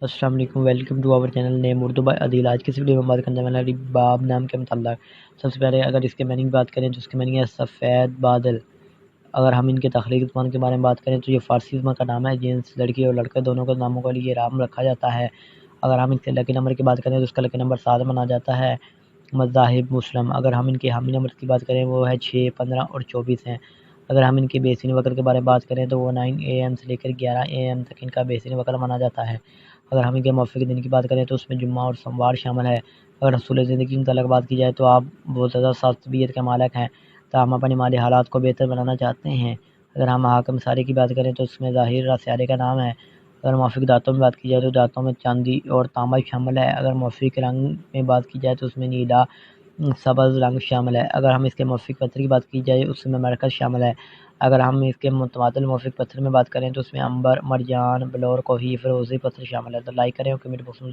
السلام علیکم، welcome to our channel name Urdu by Adeel. آج کی اس ویڈیو میں بات کرنے والا باب نام کے متعلق۔ سب سے پہلے اگر اس کے میننگ بات کریں تو اس کے میننگ ہے سفید بادل۔ اگر ہم ان کے تخلیقی زبان کے بارے میں بات کریں تو یہ فارسی زبان کا نام ہے، جنس لڑکی اور لڑکے دونوں کے ناموں کے لیے رام رکھا جاتا ہے۔ اگر ہم اس کے لکی نمبر کی بات کریں تو اس کا لکی نمبر 7 مانا جاتا ہے۔ مذاہب مسلم۔ اگر ہم ان کے حامی نمبر کی بات کریں وہ ہے 6، 15 اور 24 ہیں۔ اگر ہم ان کے بیسین وقت کے بارے میں بات کریں تو وہ 9 AM سے لے کر 11 AM تک ان کا بیسین وقت مانا جاتا ہے۔ اگر ہم ان کے موافق دن کی بات کریں تو اس میں جمعہ اور سوموار شامل ہے۔ اگر حصول زندگی کی متعلق بات کی جائے تو آپ بہت زیادہ سخت طبیعت کے مالک ہیں، تاہم اپنے مالی حالات کو بہتر بنانا چاہتے ہیں۔ اگر ہم حاکم سارے کی بات کریں تو اس میں ظاہر سیارے کا نام ہے۔ اگر موافق دانتوں میں بات کی جائے تو دانتوں میں چاندی اور تانبا شامل ہے۔ اگر موافق رنگ میں بات کی جائے تو اس میں نیلا، سبز رنگ شامل ہے۔ اگر ہم اس کے موافق پتھر کی بات کی جائے اس میں مرکز شامل ہے۔ اگر ہم اس کے متبادل موافق پتھر میں بات کریں تو اس میں عنبر، مرجان، بلور، کوہی، فیروزی پتھر شامل ہے۔ تو لائک کریں اور کمنٹ باکس میں